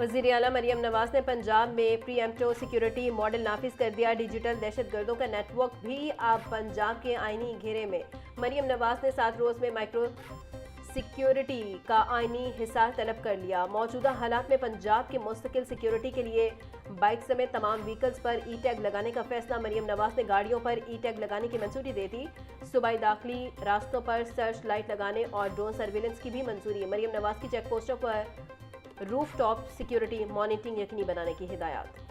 वज़ीर आला मरियम नवाज ने पंजाब में प्रीएम्प्टिव सिक्योरिटी मॉडल नाफिज कर दिया। डिजिटल दहशतगर्दों का नेटवर्क भी अब पंजाब के आईनी घेरे में। मरियम नवाज ने 7 रोज में माइक्रो सिक्योरिटी का आईनी हिसार तलब कर लिया। मौजूदा हालात में पंजाब के मुस्तकिल सिक्योरिटी के लिए बाइक समेत तमाम व्हीकल्स पर ई टैग लगाने का फैसला। मरियम नवाज ने गाड़ियों पर ई टैग लगाने की मंजूरी दे दी। सूबाई दाखिली रास्तों पर सर्च लाइट लगाने और ड्रोन सर्विलेंस की भी मंजूरी। मरियम नवाज की चेक पोस्टों पर रूफ टॉप सिक्योरिटी मॉनिटरिंग यकीनी बनाने की हिदायत।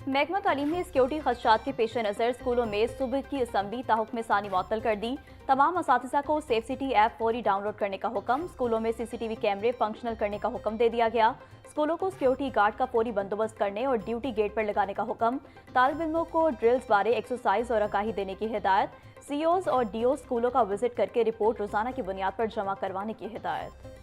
महकमा तालीम ने सिक्योरिटी खदशात के पेश नज़र स्कूलों में सुबह की असम्बली ताहुक्म सानी मुअत्तल कर दी। तमाम असातिज़ा को सेफ सिटी ऐप फौरी डाउनलोड करने का हुक्म। स्कूलों में CCTV कैमरे फंक्शनल करने का हुक्म दे दिया गया। स्कूलों को सिक्योरिटी गार्ड का फौरी बंदोबस्त करने और ड्यूटी गेट पर लगाने का हुक्म। तालिब इल्मों को ड्रिल्स बारे एक्सरसाइज और आगाही देने की हिदायत। COs और DO स्कूलों का विजिट करके रिपोर्ट रोजाना की बुनियाद पर जमा करवाने की हिदायत।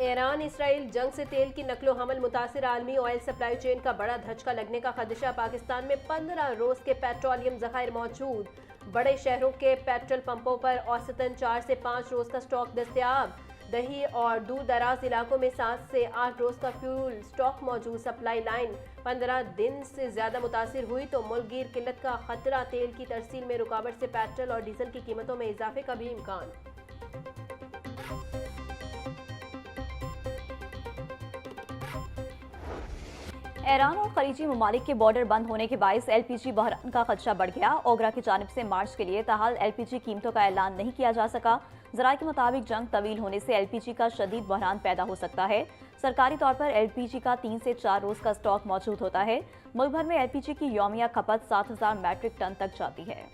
ईरान इसराइल जंग से तेल की नकलो हमल मुतासिर आलमी ऑयल सप्लाई चेन का बड़ा धचका लगने का खदशा। पाकिस्तान में 15 रोज के पेट्रोलियम जखायर मौजूद। बड़े शहरों के पेट्रोल पंपों पर औसतन 4 से 5 रोज का स्टॉक दस्तयाब। दही और दूर दराज इलाकों में 7 से 8 रोज का फ्यूल स्टॉक मौजूद। सप्लाई लाइन 15 दिन से ज्यादा मुतासिर हुई तो मुल्कगीर किल्लत का खतरा। तेल की तरसील में रुकावट से पेट्रोल और डीजल की कीमतों में इजाफे का भी इम्कान। ईरान और खलीजी ममालिक के बॉर्डर बंद होने के बायस LPG बहरान का खदशा बढ़ गया। ओगरा की जानिब से मार्च के लिए ताहाल LPG कीमतों का ऐलान नहीं किया जा सका। ज़राए के मुताबिक जंग तवील होने से LPG का शदीद बहरान पैदा हो सकता है। सरकारी तौर पर LPG का 3 से 4 रोज का स्टॉक मौजूद होता है। मुल्क भर में LPG की यौमिया खपत 7000 मैट्रिक टन तक जाती है।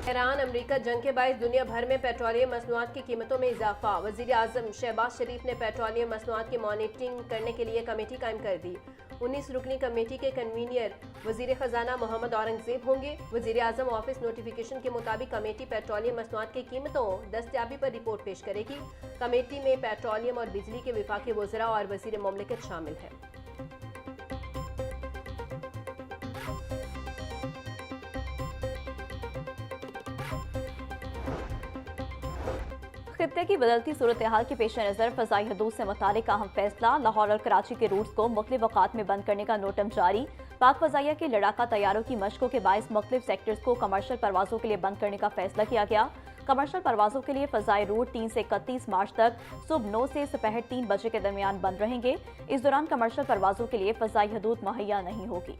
ईरान अमरीका जंग के बायस दुनिया भर में पेट्रोलियम मसनूआत की कीमतों में इजाफा। वज़ीर आज़म शहबाज शरीफ ने पेट्रोलियम मसनूआत की मॉनिटरिंग करने के लिए कमेटी कायम कर दी। 19 रुकनी कमेटी के कन्वीनियर वज़ीर ख़जाना मोहम्मद औरंगज़ेब होंगे। वज़ीर आज़म ऑफिस नोटिफिकेशन के मुताबिक कमेटी पेट्रोलियम मसनूआत की कीमतों दस्तयाबी पर रिपोर्ट पेश करेगी। कमेटी में पेट्रोलियम और बिजली के विफाकी वज़रा और वज़ीर मुमलिकत शामिल है। खित्ते की बदलती सूरत हाल के पेश नज़र फ़ज़ाई हदूद से मुतालिक अहम फैसला। लाहौर और कराची के रूट्स को मुख्तलिफ औक़ात में बंद करने का नोटम जारी। पाक फ़ज़ाइया के लड़ाका तैयारों की मशकों के बायस मुख्तलिफ सेक्टर्स को कमर्शल परवाज़ों के लिए बंद करने का फैसला किया गया। कमर्शल परवाज़ों के लिए फ़ज़ाई रूट 3 से 31 मार्च तक सुबह 9 से दोपहर 3 बजे के दरमियान बंद रहेंगे। इस दौरान कमर्शल परवाज़ों के लिए फ़ज़ाई हदूद मुहैया नहीं होगी।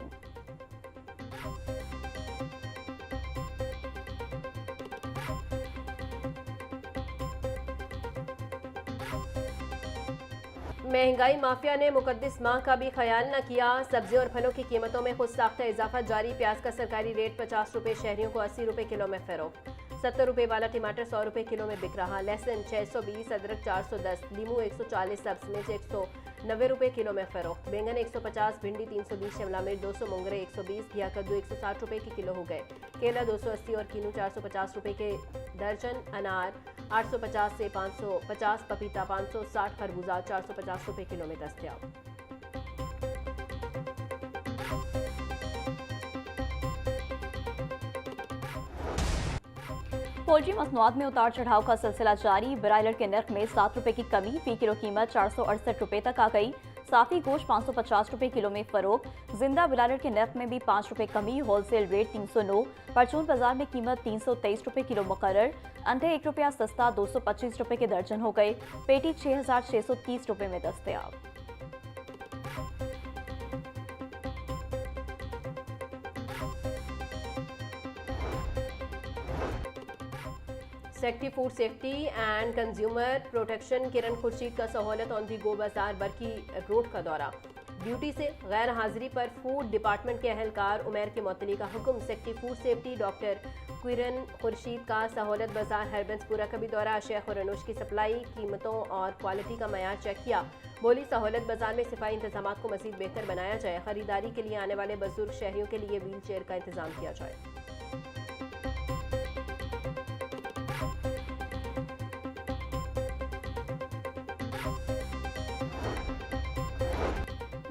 महंगाई माफिया ने मुकद्दस माह का भी ख्याल न किया। सब्जियों और फलों की कीमतों में खुद साख्ता इजाफा जारी। प्याज का सरकारी रेट 50 रुपये, शहरियों को 80 रुपये किलो में फरोख्त। 70 रुपये वाला टमाटर 100 रुपये किलो में बिक रहा। लहसुन 620, अदरक 410, लीमू 140, सब्ज मिर्च 190 रुपये किलो में फरोख्त। बैंगन 150, भिंडी 320, शिमला मिर्च 200, मोंगरे 120, घिया कद्दू 160 रुपये के किलो हो गए। केला 280 और कीनू 450 रुपये के दर्जन। अनार 850 से 550, पपीता 560, खरबूजा 450 रुपये किलो में दस्तयाब। पोल्ट्री मसनूआत में उतार चढ़ाव का सिलसिला जारी। ब्रायलर के नर्ख में 7 रुपये की कमी, फी किलो कीमत 468 रुपये तक आ गई। साफी गोश्त 550 रुपये किलो में फरोख्त। जिंदा ब्रायलर के नर्ख में भी 5 रुपये कमी, होलसेल रेट 309। परचून बाजार में कीमत 323 रुपये किलो मुकर्रर। अंडे 1 रुपया सस्ता 225 रुपये के दर्जन हो गए। पेटी 6630 रुपये में दस्तयाब। Secretary food safety and consumer protection Kiran Khurshid का सहूलत ऑन दी गो बाजार बरकी रोड का दौरा। ड्यूटी से गैर हाजिरी पर फूड डिपार्टमेंट के अहलकार उमैर की मुअत्तली का हुक्म। सेक्रेटरी फूड सेफ्टी डॉक्टर किरण खुर्शीद का सहूलत बाजार हरबंसपुरा का भी दौरा। शेख और अनुज की सप्लाई, कीमतों और क्वालिटी का मयार चेक किया। बोली सहूलत बाजार में सफाई इंतजाम को मजीद बेहतर बनाया जाए। खरीदारी के लिए आने वाले बुजुर्ग शहरियों के लिए व्हील चेयर का इंतजाम किया जाए।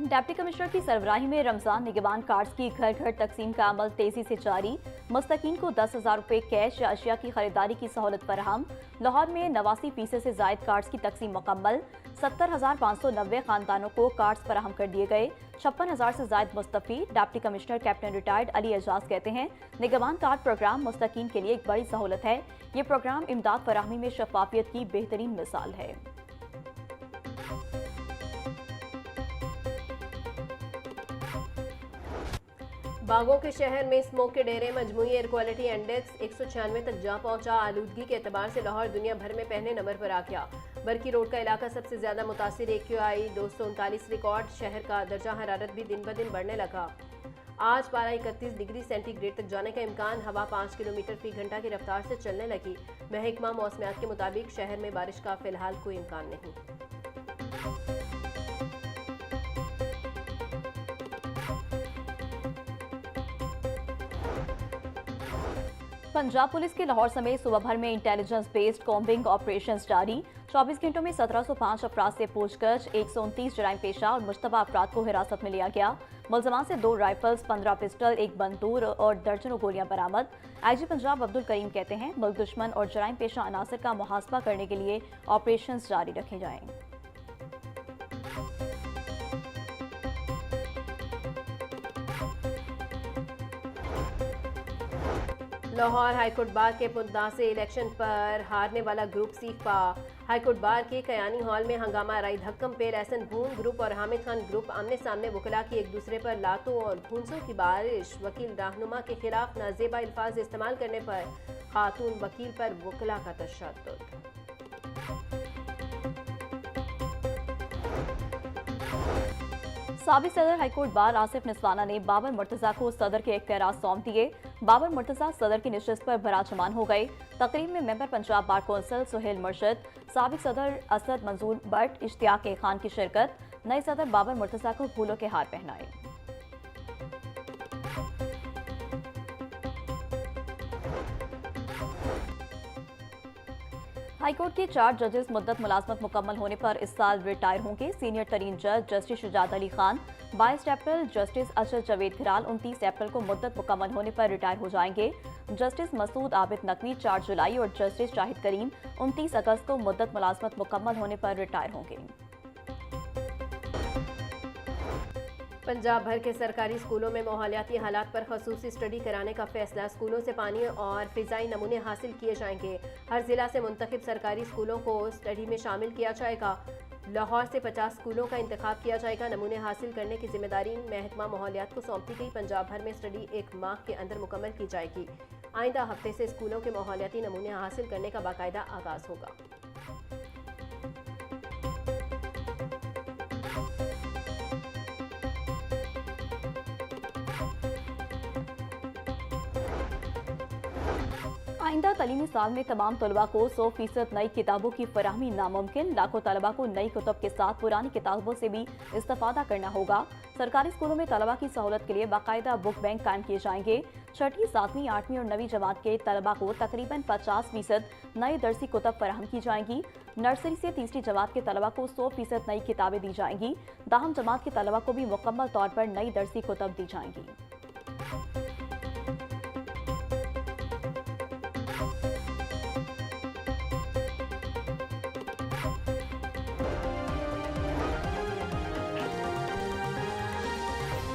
डिप्टी कमिश्नर की सरबराही में रमजान निगहबान कार्ड्स की घर घर तकसीम का अमल तेजी से जारी। मुस्तकीन को 10,000 रुपये कैश या अशिया की खरीदारी की सहूलत फराहम। लाहौर में 89% से जायद कार्ड्स की तकसीम मुकम्मल। 70,590 खानदानों को कार्ड्स फराहम कर दिए गए। 56,000 से जायद मुस्तफी। Deputy commissioner captain retired Ali Ejaz कहते हैं, निगहबान कार्ड प्रोग्राम मुस्तकीन के लिए एक बड़ी सहूलत है। ये प्रोग्राम इमदाद फराहमी में शफाफियत की बेहतरीन मिसाल है। बागों के शहर में स्मोक के डेरे, मजमूई एयर क्वालिटी इंडेक्स 196 तक जा पहुंचा। आलूदगी के एतबार से लाहौर दुनिया भर में पहले नंबर पर आ गया। बरकी रोड का इलाका सबसे ज्यादा मुतासिर। AQI 239 record. शहर का दर्जा हरारत भी दिन ब दिन बढ़ने लगा। आज पारा 31 डिग्री सेंटीग्रेड तक जाने का इम्कान। हवा 5 किलोमीटर फी घंटा की रफ्तार से चलने लगी। महकमा मौसमियात के मुताबिक शहर में बारिश का फिलहाल कोई इम्कान नहीं। पंजाब पुलिस के लाहौर समेत सूबा भर में इंटेलिजेंस बेस्ड कॉम्बिंग ऑपरेशंस जारी। 24 घंटों में 1705 अफराद से पूछताछ, 129 जराइम पेशा और मुश्तबा अफराद को हिरासत में लिया गया। मुलजमान से 2 राइफल्स, 15 पिस्टल, 1 बंदूक और दर्जनों गोलियां बरामद। IG पंजाब अब्दुल करीम कहते हैं, मुल्क दुश्मन और जराइम पेशा अनासर का मुहासबा करने के लिए ऑपरेशंस जारी रखे जाएं। लाहौर हाईकोर्ट बार के मुद्दासे इलेक्शन पर हारने वाला ग्रुप सीफा। हाईकोर्ट बार के कयानी हॉल में हंगामा। राई धक्कम पे लहसन भून ग्रुप और हामिद खान ग्रुप आमने सामने। वकला की एक दूसरे पर लातों और भूंसों की बारिश। वकील रहनुमा के खिलाफ नाजेबा अल्फाज इस्तेमाल करने पर खातून वकील पर वकला का तशद्दुद। साबिक सदर हाईकोर्ट बार आसिफ निस्वाना ने बाबर मुर्तजा को सदर के इख्तियारात सौंप दिए। बाबर मुर्तजा सदर की नशिस्त पर बराजमान हो गए। तकरीब में member Punjab bar council Suhail Murshad, साबिक सदर असद मंजूर भट्ट, इश्तियाक खान की शिरकत। नए सदर बाबर मुर्तजा को फूलों के हार पहनाए। हाईकोर्ट के 4 जजेस मुद्दत मुलाजमत मुकम्मल होने पर इस साल रिटायर होंगे। सीनियर तरीन जज जस्टिस शुजात अली खान 22 अप्रैल, जस्टिस अशर जवेद हिराल 29 अप्रैल को मुद्दत मुकम्मल होने पर रिटायर हो जाएंगे। जस्टिस मसूद आबिद नकवी 4 जुलाई और जस्टिस शाहिद करीम 29 अगस्त को मुद्दत मुलाजमत मुकम्मल होने पर रिटायर होंगे। पंजाब भर के सरकारी स्कूलों में माहौलियाती हालात पर खसूसी स्टडी कराने का फैसला। स्कूलों से पानी और फिजाई नमूने हासिल किए जाएंगे। हर जिला से मुंतखब सरकारी स्कूलों को स्टडी में शामिल किया जाएगा। लाहौर से 50 स्कूलों का इंतखाब किया जाएगा। नमूने हासिल करने की जिम्मेदारी महकमा माहौलियात को सौंपी गई। पंजाब भर में स्टडी 1 माह के अंदर मुकम्मल की जाएगी। आइंदा हफ्ते से स्कूलों के माहौलियाती नमूने हासिल करने का बाकायदा आगाज होगा। आइंदा तलीमी साल में तमाम तलबा को 100% नई किताबों की फराहमी नामुमकिन। लाखों तलबा को नई कुतुब के साथ पुरानी किताबों से भी इस्तेफादा करना होगा। सरकारी स्कूलों में तलबा की सहूलत के लिए बाकायदा बुक बैंक कायम किए जाएंगे। 6वीं, 7वीं, 8वीं और 9वीं जमात के तलबा को तकरीबन 50% नई दरसी कुतुब फराहम की जाएंगी। नर्सरी से 3री जमात के तलबा को 100% नई किताबें दी जाएंगी। दाहम जमात के तलबा को भी मुकम्मल तौर पर नई दरसी कुतुब दी जाएंगी।